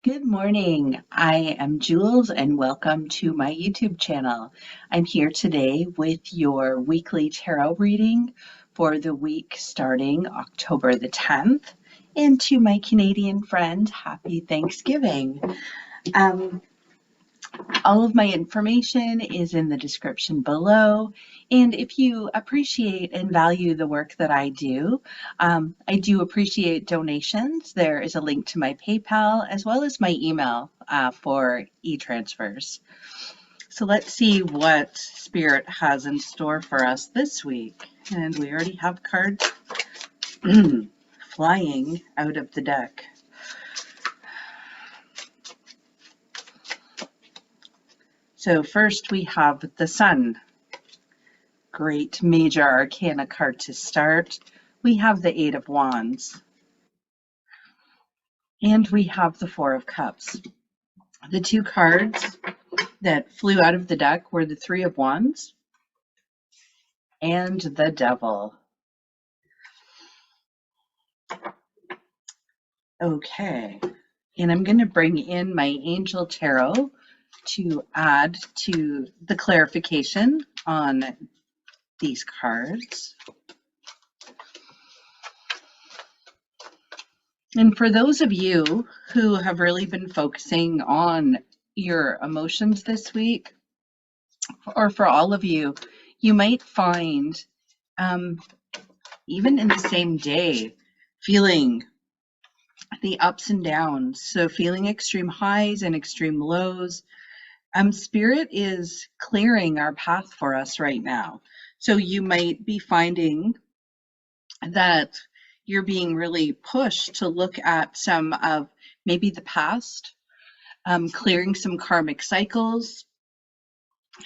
Good morning. I am Jewelz and welcome to my YouTube channel. I'm here today with your weekly tarot reading for the week starting October the 10th. And to my Canadian friend, happy Thanksgiving. Um, all of my information is in the description below. And if you appreciate and value the work that I do appreciate donations. There is a link to my PayPal as well as my email for e-transfers. So let's see what Spirit has in store for us this week. And we already have cards flying out of the deck. So first we have the Sun. Great major arcana card to start. We have the Eight of Wands. And we have the Four of Cups. The two cards that flew out of the deck were the Three of Wands and the Devil. Okay, and I'm going to bring in my Angel Tarot to add to the clarification on these cards. And for those of you who have really been focusing on your emotions this week, or for all of you, you might find even in the same day feeling the ups and downs. So feeling extreme highs and extreme lows. Spirit is clearing our path for us right now. So you might be finding that you're being really pushed to look at some of maybe the past, clearing some karmic cycles,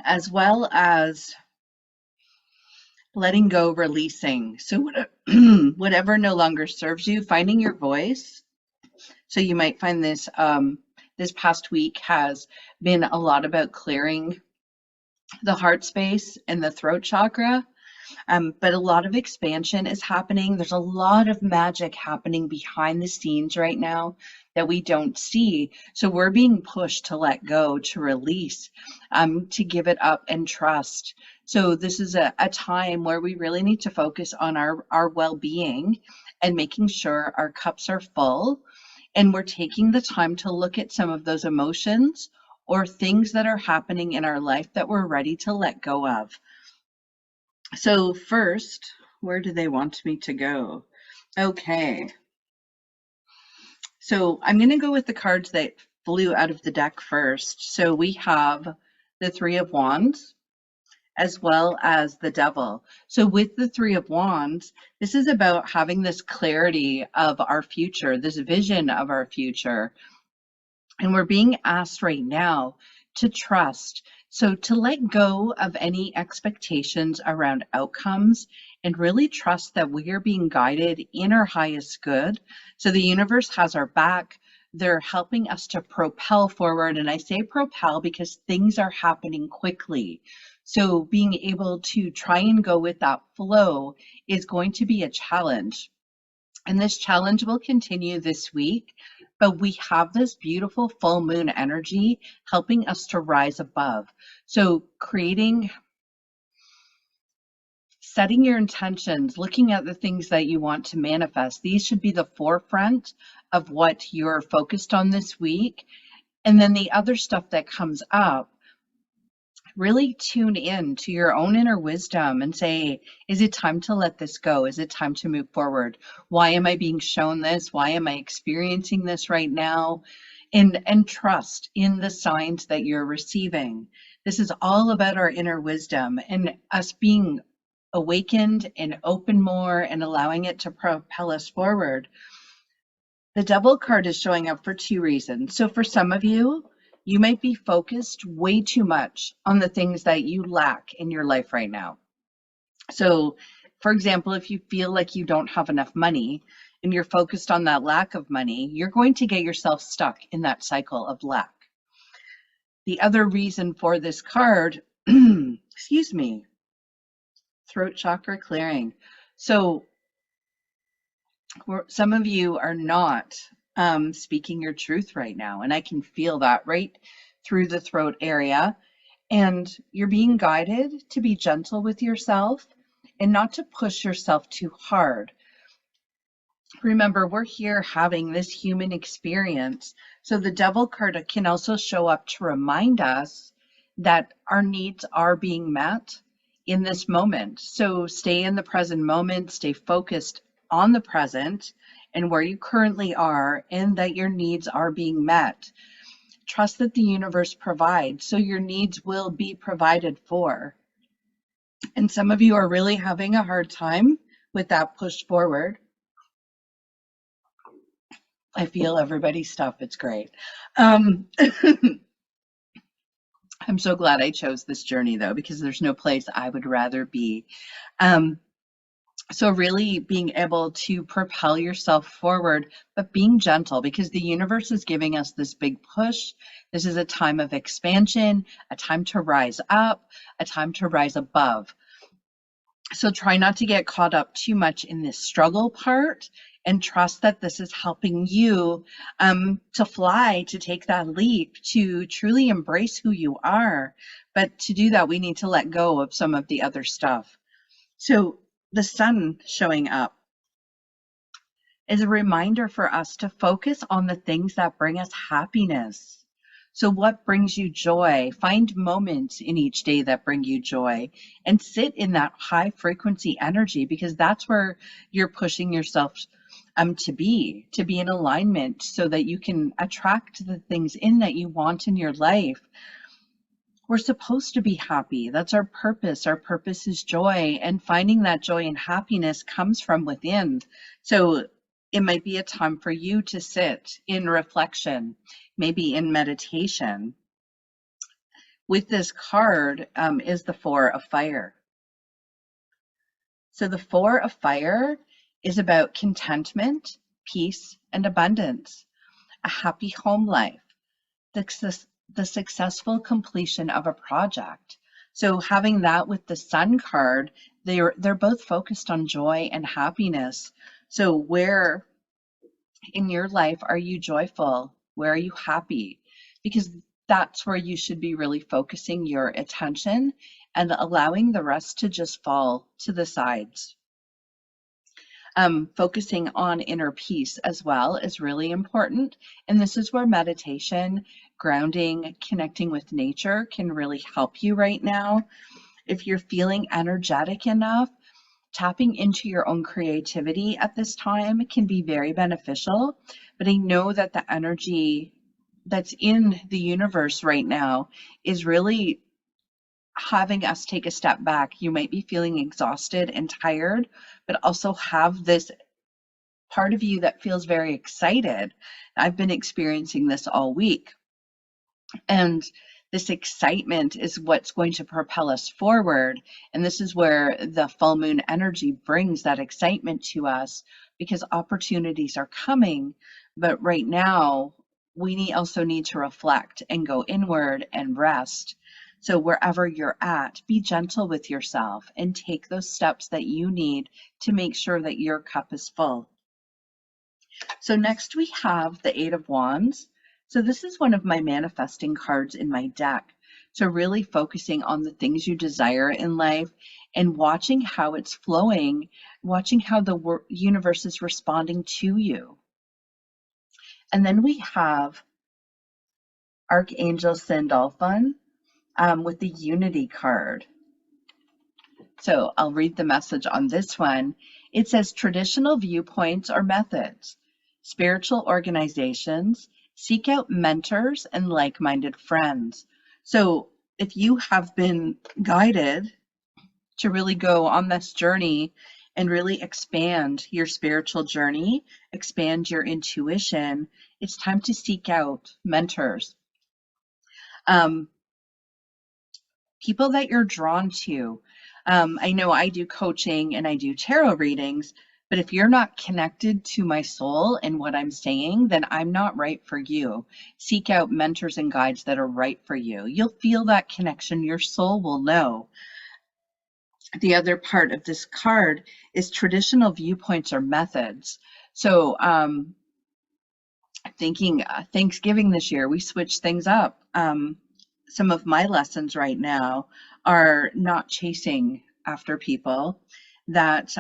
as well as letting go, releasing. So whatever no longer serves you, finding your voice. So you might find this this past week has been a lot about clearing the heart space and the throat chakra. But a lot of expansion is happening. There's a lot of magic happening behind the scenes right now that we don't see. So we're being pushed to let go, to release, to give it up and trust. So this is a time where we really need to focus on our well-being and making sure our cups are full. And we're taking the time to look at some of those emotions or things that are happening in our life that we're ready to let go of. So first, where do they want me to go? Okay. So I'm going to go with the cards that flew out of the deck first. So we have the Three of Wands as well as the Devil. So with the Three of Wands, this is about having this clarity of our future, this vision of our future. And we're being asked right now to trust. So to let go of any expectations around outcomes and really trust that we are being guided in our highest good. So the universe has our back. They're helping us to propel forward. And I say propel because things are happening quickly. So being able to try and go with that flow is going to be a challenge. And this challenge will continue this week, but we have this beautiful full moon energy helping us to rise above. So setting your intentions, looking at the things that you want to manifest, these should be the forefront of what you're focused on this week. And then the other stuff that comes up, really tune in to your own inner wisdom and say, is it time to let this go? Is it time to move forward? Why am I being shown this? Why am I experiencing this right now? And trust in the signs that you're receiving. This is all about our inner wisdom and us being awakened and open more and allowing it to propel us forward. The Devil card is showing up for two reasons. So for some of you, you might be focused way too much on the things that you lack in your life right now. So, for example, if you feel like you don't have enough money and you're focused on that lack of money, you're going to get yourself stuck in that cycle of lack. The other reason for this card, excuse me, throat chakra clearing. So some of you are not speaking your truth right now. And I can feel that right through the throat area. And you're being guided to be gentle with yourself and not to push yourself too hard. Remember, we're here having this human experience. So the devil card can also show up to remind us that our needs are being met in this moment. So stay in the present moment, stay focused on the present and where you currently are, and that your needs are being met. Trust that the universe provides, so your needs will be provided for. And some of you are really having a hard time with that push forward. I feel everybody's stuff. It's great. I'm so glad I chose this journey, though, because there's no place I would rather be. So really being able to propel yourself forward, but being gentle, because the universe is giving us this big push. This is a time of expansion, a time to rise up, a time to rise above. So try not to get caught up too much in this struggle part, and trust that this is helping you to fly, to take that leap, to truly embrace who you are. But to do that, we need to let go of some of the other stuff. So the sun showing up is a reminder for us to focus on the things that bring us happiness. So what brings you joy? Find moments in each day that bring you joy and sit in that high frequency energy, because that's where you're pushing yourself to be in alignment, so that you can attract the things in that you want in your life. We're supposed to be happy. That's our purpose. Our purpose is joy, and finding that joy and happiness comes from within. So it might be a time for you to sit in reflection, maybe in meditation. With this card is the Four of Fire. So the Four of Fire is about contentment, peace, and abundance, a happy home life, the successful completion of a project. So having that with the Sun card, they're both focused on joy and happiness. So where in your life are you joyful? Where are you happy? Because that's where you should be really focusing your attention and allowing the rest to just fall to the sides. Focusing on inner peace as well is really important. And this is where meditation, grounding, connecting with nature can really help you right now. If you're feeling energetic enough, tapping into your own creativity at this time can be very beneficial. But I know that the energy that's in the universe right now is really having us take a step back. You might be feeling exhausted and tired, but also have this part of you that feels very excited. I've been experiencing this all week. And this excitement is what's going to propel us forward. And this is where the full moon energy brings that excitement to us, because opportunities are coming. But right now, we also need to reflect and go inward and rest. So wherever you're at, be gentle with yourself and take those steps that you need to make sure that your cup is full. So next we have the Eight of Wands. So this is one of my manifesting cards in my deck. So really focusing on the things you desire in life and watching how it's flowing, watching how the universe is responding to you. And then we have Archangel Sandalphon with the Unity card. So I'll read the message on this one. It says traditional viewpoints or methods, spiritual organizations, seek out mentors and like-minded friends. So if you have been guided to really go on this journey and really expand your spiritual journey, expand your intuition, it's time to seek out mentors. People that you're drawn to. I know I do coaching and I do tarot readings, but if you're not connected to my soul and what I'm saying, then I'm not right for you. Seek out mentors and guides that are right for you. You'll feel that connection. Your soul will know. The other part of this card is traditional viewpoints or methods. So thinking Thanksgiving this year, we switched things up. Some of my lessons right now are not chasing after people that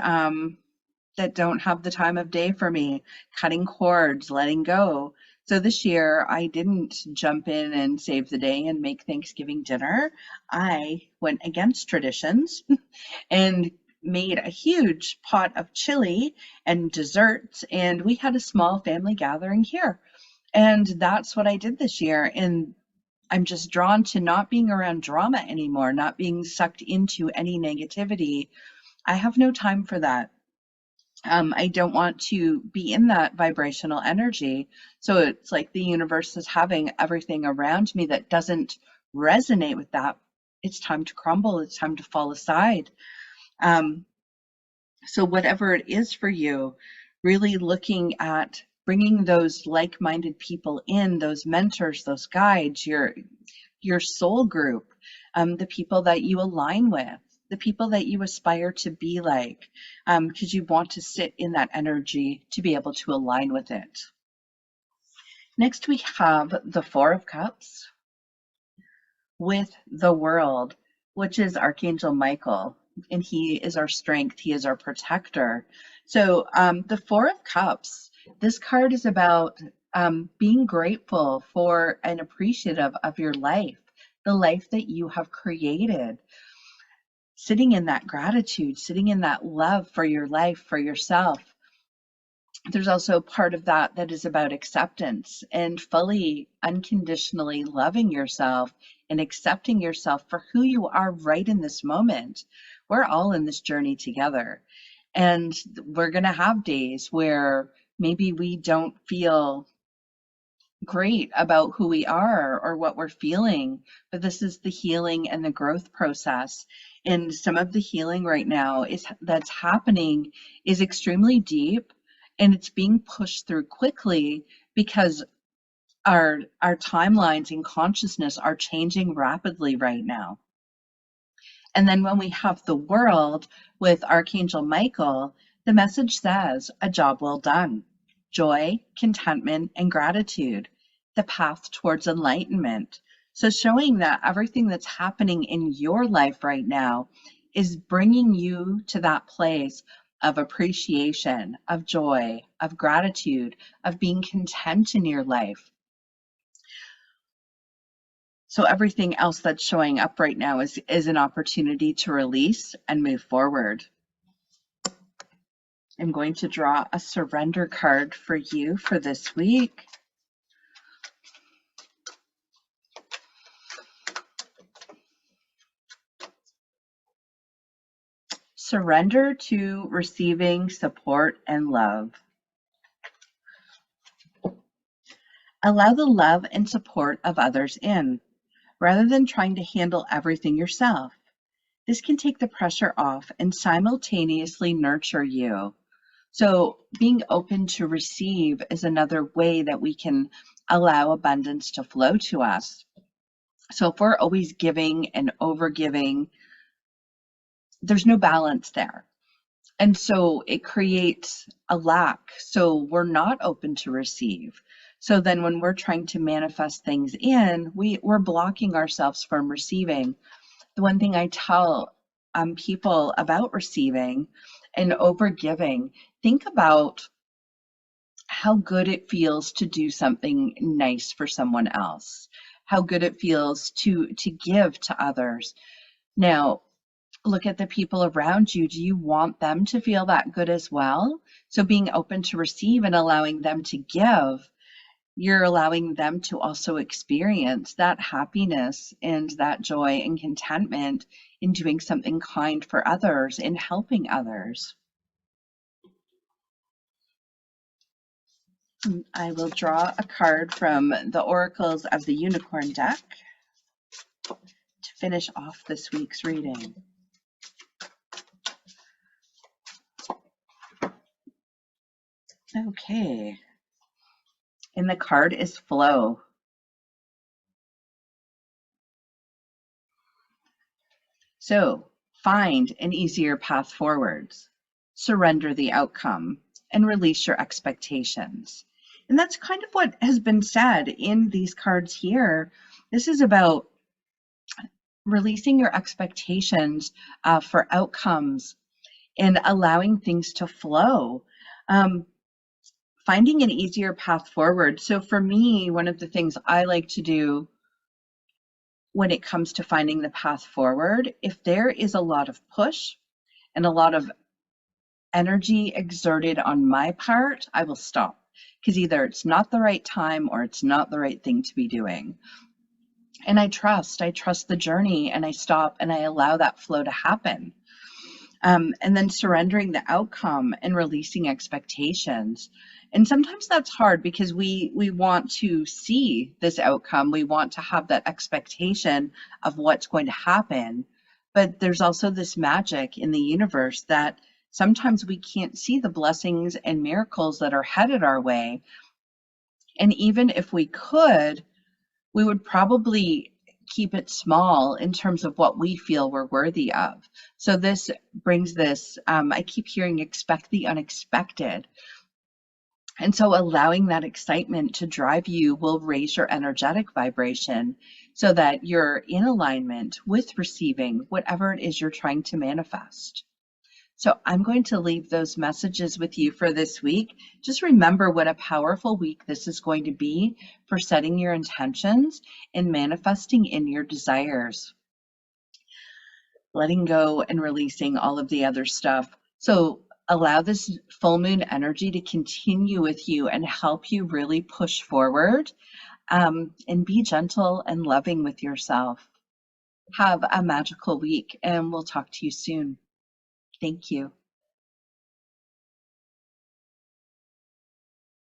that don't have the time of day for me, cutting cords, letting go. So this year, I didn't jump in and save the day and make Thanksgiving dinner. I went against traditions and made a huge pot of chili and desserts, and we had a small family gathering here. And that's what I did this year. And I'm just drawn to not being around drama anymore, not being sucked into any negativity. I have no time for that. I don't want to be in that vibrational energy. So it's like the universe is having everything around me that doesn't resonate with that. It's time to crumble. It's time to fall aside. Um, so whatever it is for you, really looking at bringing those like-minded people in, those mentors, those guides, your soul group, the people that you align with, the people that you aspire to be like, because you want to sit in that energy to be able to align with it. Next, we have the Four of Cups with the World, which is Archangel Michael, and he is our strength. He is our protector. So the Four of Cups, this card is about being grateful for and appreciative of your life, the life that you have created, sitting in that gratitude, sitting in that love for your life, for yourself. There's also part of that that is about acceptance and fully, unconditionally loving yourself and accepting yourself for who you are right in this moment. We're all in this journey together. And we're going to have days where maybe we don't feel great about who we are or what we're feeling, but this is the healing and the growth process. And some of the healing right now that's happening is extremely deep, and it's being pushed through quickly because our timelines in consciousness are changing rapidly right now. And then when we have the World with Archangel Michael, the message says, a job well done. Joy, contentment, and gratitude, the path towards enlightenment. So showing that everything that's happening in your life right now is bringing you to that place of appreciation, of joy, of gratitude, of being content in your life. So everything else that's showing up right now is an opportunity to release and move forward. I'm going to draw a surrender card for you for this week. Surrender to receiving support and love. Allow the love and support of others in, rather than trying to handle everything yourself. This can take the pressure off and simultaneously nurture you. So being open to receive is another way that we can allow abundance to flow to us. So if we're always giving and over giving, there's no balance there. And so it creates a lack. So we're not open to receive. So then when we're trying to manifest things in, we're blocking ourselves from receiving. The one thing I tell people about receiving and over giving, think about how good it feels to do something nice for someone else, how good it feels to give to others. Now, look at the people around you. Do you want them to feel that good as well? So being open to receive and allowing them to give, you're allowing them to also experience that happiness and that joy and contentment in doing something kind for others and helping others. I will draw a card from the Oracles of the Unicorn deck to finish off this week's reading. Okay. And the card is Flow. So find an easier path forwards, surrender the outcome, and release your expectations. And that's kind of what has been said in these cards here. This is about releasing your expectations for outcomes and allowing things to flow. Um, Finding an easier path forward. So for me, one of the things I like to do when it comes to finding the path forward, if there is a lot of push and a lot of energy exerted on my part, I will stop, because either it's not the right time or it's not the right thing to be doing. And I trust the journey, and I stop and I allow that flow to happen. And then surrendering the outcome and releasing expectations. And sometimes that's hard because we want to see this outcome. We want to have that expectation of what's going to happen. But there's also this magic in the universe that sometimes we can't see the blessings and miracles that are headed our way. And even if we could, we would probably keep it small in terms of what we feel we're worthy of. So this brings this, I keep hearing expect the unexpected. And so allowing that excitement to drive you will raise your energetic vibration so that you're in alignment with receiving whatever it is you're trying to manifest. So I'm going to leave those messages with you for this week. Just remember what a powerful week this is going to be for setting your intentions and manifesting in your desires. Letting go and releasing all of the other stuff. So allow this full moon energy to continue with you and help you really push forward, and be gentle and loving with yourself. Have a magical week, and we'll talk to you soon. Thank you.